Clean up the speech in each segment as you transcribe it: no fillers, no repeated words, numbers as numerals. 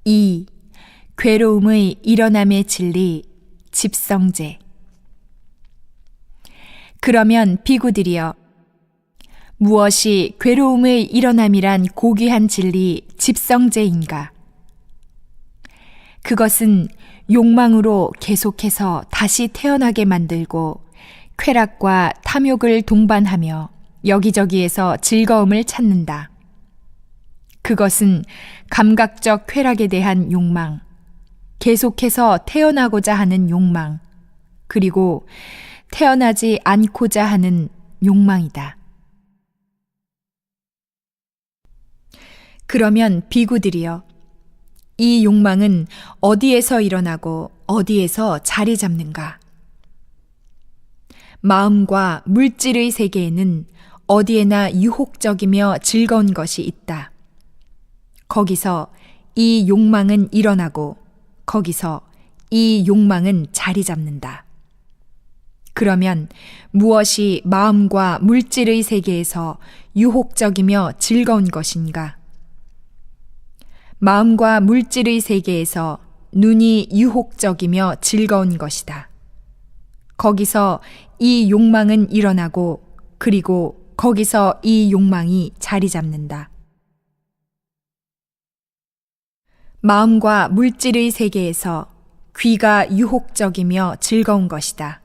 2. 괴로움의 일어남의 진리, 집성제. 그러면 비구들이여, 무엇이 괴로움의 일어남이란 고귀한 진리, 집성제인가? 그것은 욕망으로 계속해서 다시 태어나게 만들고 쾌락과 탐욕을 동반하며 여기저기에서 즐거움을 찾는다. 그것은 감각적 쾌락에 대한 욕망, 계속해서 태어나고자 하는 욕망, 그리고 태어나지 않고자 하는 욕망이다. 그러면 비구들이여, 이 욕망은 어디에서 일어나고 어디에서 자리 잡는가? 마음과 물질의 세계에는 어디에나 유혹적이며 즐거운 것이 있다. 거기서 이 욕망은 일어나고 거기서 이 욕망은 자리 잡는다. 그러면 무엇이 마음과 물질의 세계에서 유혹적이며 즐거운 것인가? 마음과 물질의 세계에서 눈이 유혹적이며 즐거운 것이다. 거기서 이 욕망은 일어나고 그리고 거기서 이 욕망이 자리 잡는다. 마음과 물질의 세계에서 귀가 유혹적이며 즐거운 것이다.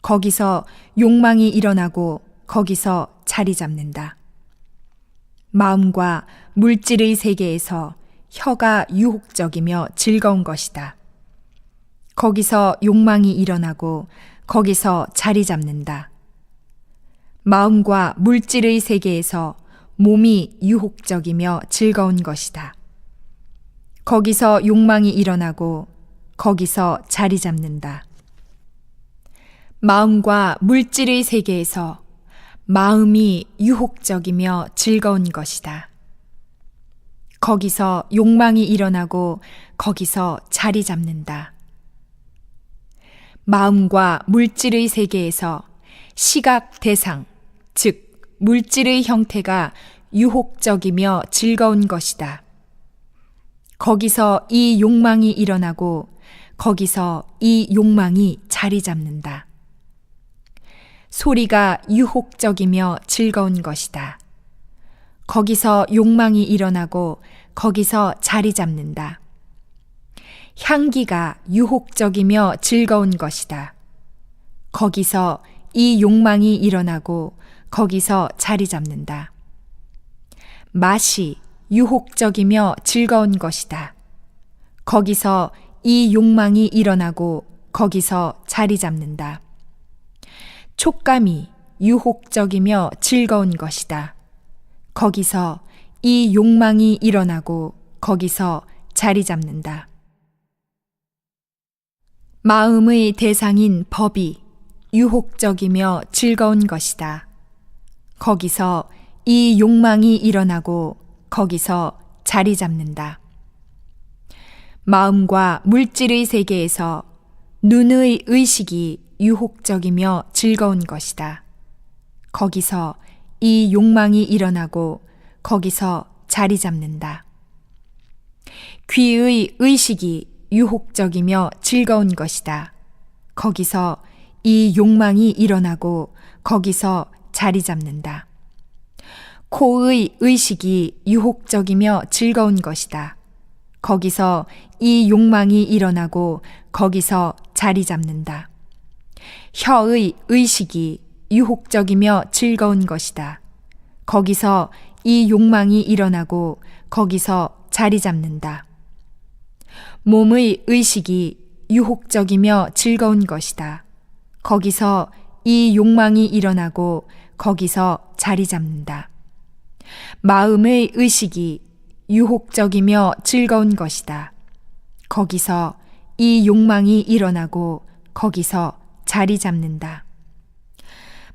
거기서 욕망이 일어나고 거기서 자리 잡는다. 마음과 물질의 세계에서 혀가 유혹적이며 즐거운 것이다. 거기서 욕망이 일어나고 거기서 자리 잡는다. 마음과 물질의 세계에서 몸이 유혹적이며 즐거운 것이다. 거기서 욕망이 일어나고 거기서 자리 잡는다. 마음과 물질의 세계에서 마음이 유혹적이며 즐거운 것이다. 거기서 욕망이 일어나고 거기서 자리 잡는다. 마음과 물질의 세계에서 시각 대상, 즉 물질의 형태가 유혹적이며 즐거운 것이다. 거기서 이 욕망이 일어나고 거기서 이 욕망이 자리 잡는다. 소리가 유혹적이며 즐거운 것이다. 거기서 욕망이 일어나고 거기서 자리 잡는다. 향기가 유혹적이며 즐거운 것이다. 거기서 이 욕망이 일어나고 거기서 자리 잡는다. 맛이 유혹적이며 즐거운 것이다. 거기서 이 욕망이 일어나고 거기서 자리 잡는다. 촉감이 유혹적이며 즐거운 것이다. 거기서 이 욕망이 일어나고 거기서 자리 잡는다. 마음의 대상인 법이 유혹적이며 즐거운 것이다. 거기서 이 욕망이 일어나고 거기서 자리 잡는다. 마음과 물질의 세계에서 눈의 의식이 유혹적이며 즐거운 것이다. 거기서 이 욕망이 일어나고 거기서 자리 잡는다. 귀의 의식이 유혹적이며 즐거운 것이다. 거기서 이 욕망이 일어나고 거기서 자리 잡는다. 코의 의식이 유혹적이며 즐거운 것이다. 거기서 이 욕망이 일어나고 거기서 자리 잡는다. 혀의 의식이 유혹적이며 즐거운 것이다. 거기서 이 욕망이 일어나고 거기서 자리 잡는다. 몸의 의식이 유혹적이며 즐거운 것이다. 거기서 이 욕망이 일어나고 거기서 자리 잡는다. 마음의 의식이 유혹적이며 즐거운 것이다. 거기서 이 욕망이 일어나고 거기서 자리 잡는다.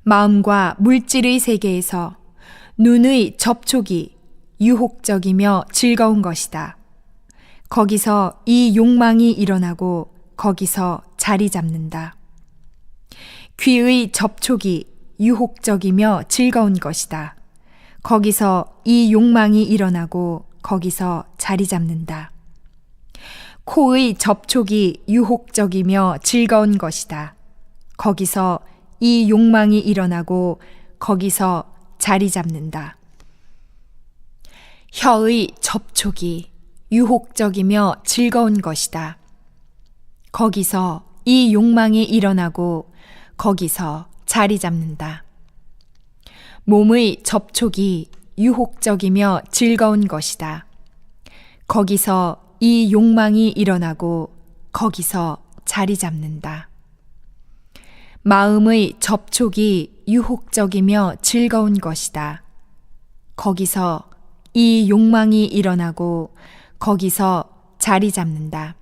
마음과 물질의 세계에서 눈의 접촉이 유혹적이며 즐거운 것이다. 거기서 이 욕망이 일어나고 거기서 자리 잡는다. 귀의 접촉이 유혹적이며 즐거운 것이다. 거기서 이 욕망이 일어나고 거기서 자리 잡는다. 코의 접촉이 유혹적이며 즐거운 것이다. 거기서 이 욕망이 일어나고 거기서 자리 잡는다. 혀의 접촉이 유혹적이며 즐거운 것이다. 거기서 이 욕망이 일어나고 거기서 자리 잡는다. 몸의 접촉이 유혹적이며 즐거운 것이다. 거기서 이 욕망이 일어나고 거기서 자리 잡는다. 마음의 접촉이 유혹적이며 즐거운 것이다. 거기서 이 욕망이 일어나고 거기서 자리 잡는다.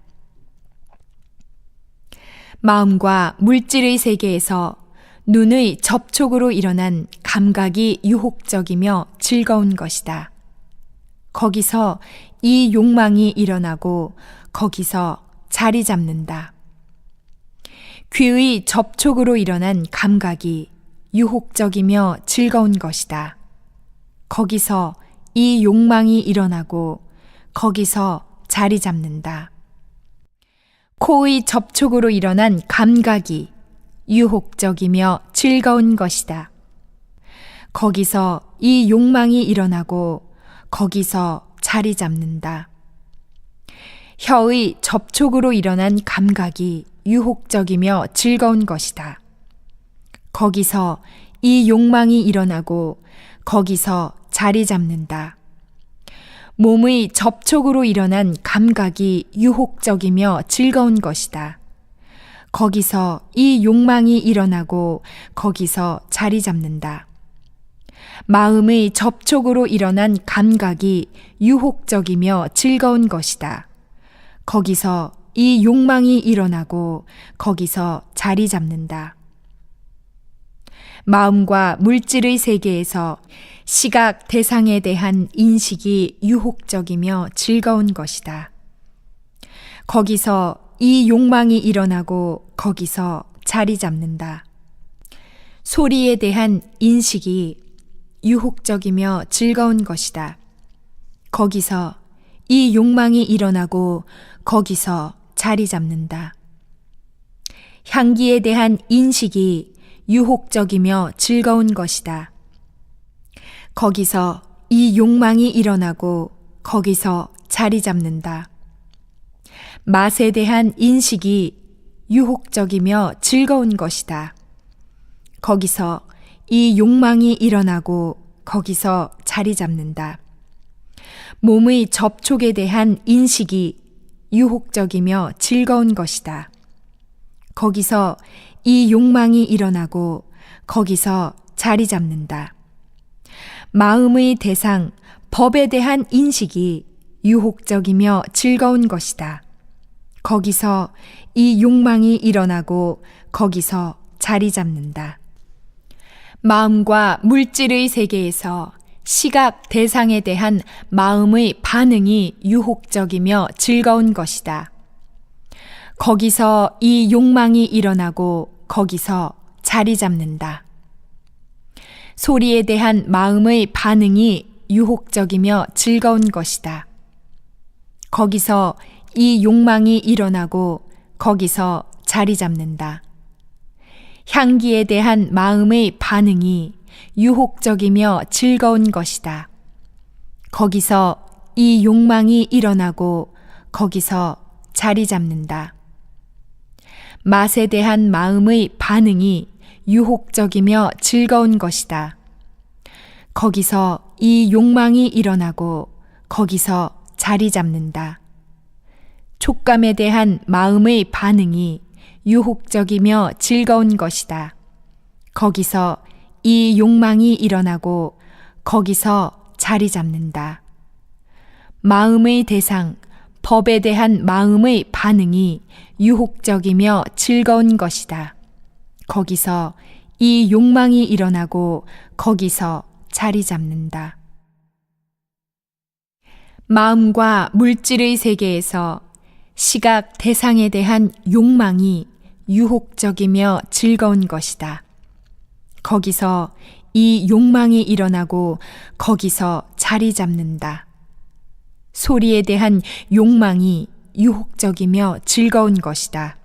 마음과 물질의 세계에서 눈의 접촉으로 일어난 감각이 유혹적이며 즐거운 것이다. 거기서 이 욕망이 일어나고 거기서 자리 잡는다. 귀의 접촉으로 일어난 감각이 유혹적이며 즐거운 것이다. 거기서 이 욕망이 일어나고 거기서 자리 잡는다. 코의 접촉으로 일어난 감각이 유혹적이며 즐거운 것이다. 거기서 이 욕망이 일어나고 거기서 자리 잡는다. 혀의 접촉으로 일어난 감각이 유혹적이며 즐거운 것이다. 거기서 이 욕망이 일어나고 거기서 자리 잡는다. 몸의 접촉으로 일어난 감각이 유혹적이며 즐거운 것이다. 거기서 이 욕망이 일어나고 거기서 자리 잡는다. 마음의 접촉으로 일어난 감각이 유혹적이며 즐거운 것이다. 거기서 이 욕망이 일어나고 거기서 자리 잡는다. 마음과 물질의 세계에서 시각 대상에 대한 인식이 유혹적이며 즐거운 것이다. 거기서 이 욕망이 일어나고 거기서 자리 잡는다. 소리에 대한 인식이 유혹적이며 즐거운 것이다. 거기서 이 욕망이 일어나고 거기서 자리 잡는다. 향기에 대한 인식이 유혹적이며 즐거운 것이다. 거기서 이 욕망이 일어나고 거기서 자리 잡는다. 맛에 대한 인식이 유혹적이며 즐거운 것이다. 거기서 이 욕망이 일어나고 거기서 자리 잡는다. 몸의 접촉에 대한 인식이 유혹적이며 즐거운 것이다. 거기서 이 욕망이 일어나고 거기서 자리 잡는다. 마음의 대상, 법에 대한 인식이 유혹적이며 즐거운 것이다. 거기서 이 욕망이 일어나고 거기서 자리 잡는다. 마음과 물질의 세계에서 시각 대상에 대한 마음의 반응이 유혹적이며 즐거운 것이다. 거기서 이 욕망이 일어나고 거기서 자리 잡는다. 소리에 대한 마음의 반응이 유혹적이며 즐거운 것이다. 거기서 이 욕망이 일어나고 거기서 자리 잡는다. 향기에 대한 마음의 반응이 유혹적이며 즐거운 것이다. 거기서 이 욕망이 일어나고 거기서 자리 잡는다. 맛에 대한 마음의 반응이 유혹적이며 즐거운 것이다. 거기서 이 욕망이 일어나고 거기서 자리 잡는다. 촉감에 대한 마음의 반응이 유혹적이며 즐거운 것이다. 거기서 이 욕망이 일어나고 거기서 자리 잡는다. 마음의 대상, 법에 대한 마음의 반응이 유혹적이며 즐거운 것이다. 거기서 이 욕망이 일어나고 거기서 자리 잡는다. 마음과 물질의 세계에서 시각 대상에 대한 욕망이 유혹적이며 즐거운 것이다. 거기서 이 욕망이 일어나고 거기서 자리 잡는다. 소리에 대한 욕망이 유혹적이며 즐거운 것이다.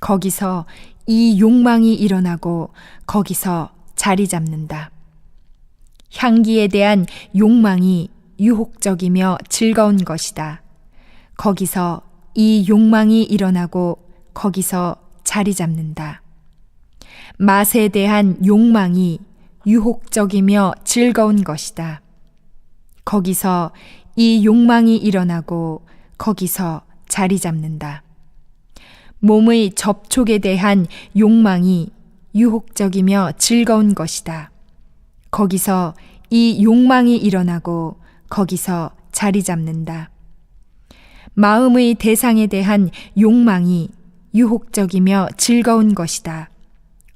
거기서 이 욕망이 일어나고 거기서 자리 잡는다. 향기에 대한 욕망이 유혹적이며 즐거운 것이다. 거기서 이 욕망이 일어나고 거기서 자리 잡는다. 맛에 대한 욕망이 유혹적이며 즐거운 것이다. 거기서 이 욕망이 일어나고 거기서 자리 잡는다. 몸의 접촉에 대한 욕망이 유혹적이며 즐거운 것이다. 거기서 이 욕망이 일어나고 거기서 자리 잡는다. 마음의 대상에 대한 욕망이 유혹적이며 즐거운 것이다.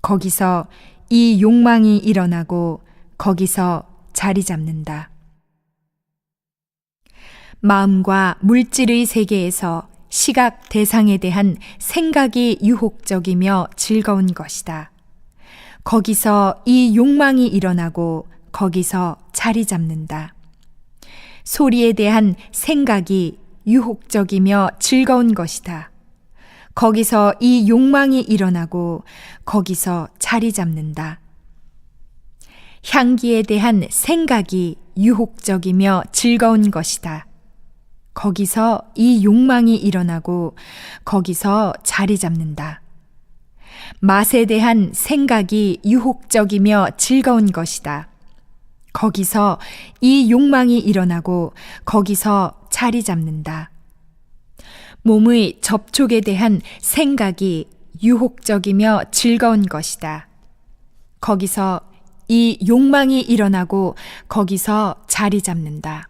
거기서 이 욕망이 일어나고 거기서 자리 잡는다. 마음과 물질의 세계에서 시각 대상에 대한 생각이 유혹적이며 즐거운 것이다. 거기서 이 욕망이 일어나고 거기서 자리 잡는다. 소리에 대한 생각이 유혹적이며 즐거운 것이다. 거기서 이 욕망이 일어나고 거기서 자리 잡는다. 향기에 대한 생각이 유혹적이며 즐거운 것이다. 거기서 이 욕망이 일어나고 거기서 자리 잡는다. 맛에 대한 생각이 유혹적이며 즐거운 것이다. 거기서 이 욕망이 일어나고 거기서 자리 잡는다. 몸의 접촉에 대한 생각이 유혹적이며 즐거운 것이다. 거기서 이 욕망이 일어나고 거기서 자리 잡는다.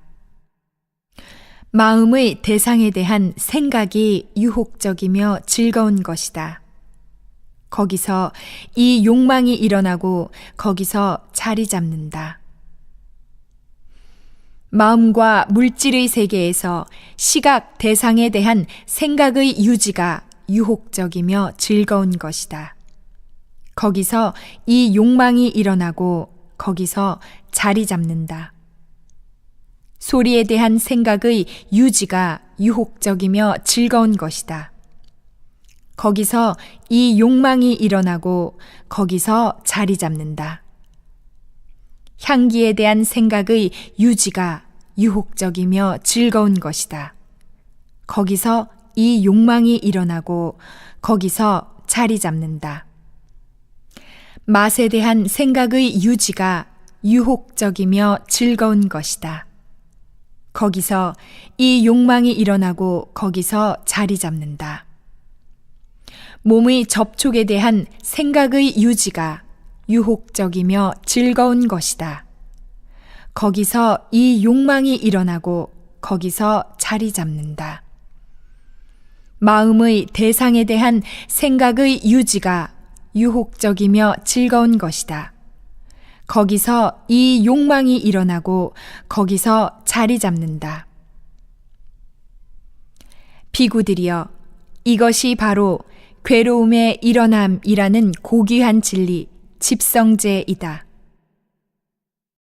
마음의 대상에 대한 생각이 유혹적이며 즐거운 것이다. 거기서 이 욕망이 일어나고 거기서 자리 잡는다. 마음과 물질의 세계에서 시각 대상에 대한 생각의 유지가 유혹적이며 즐거운 것이다. 거기서 이 욕망이 일어나고 거기서 자리 잡는다. 소리에 대한 생각의 유지가 유혹적이며 즐거운 것이다. 거기서 이 욕망이 일어나고 거기서 자리 잡는다. 향기에 대한 생각의 유지가 유혹적이며 즐거운 것이다. 거기서 이 욕망이 일어나고 거기서 자리 잡는다. 맛에 대한 생각의 유지가 유혹적이며 즐거운 것이다. 거기서 이 욕망이 일어나고 거기서 자리 잡는다. 몸의 접촉에 대한 생각의 유지가 유혹적이며 즐거운 것이다. 거기서 이 욕망이 일어나고 거기서 자리 잡는다. 마음의 대상에 대한 생각의 유지가 유혹적이며 즐거운 것이다. 거기서 이 욕망이 일어나고 거기서 자리 잡는다. 비구들이여, 이것이 바로 괴로움의 일어남이라는 고귀한 진리, 집성제이다.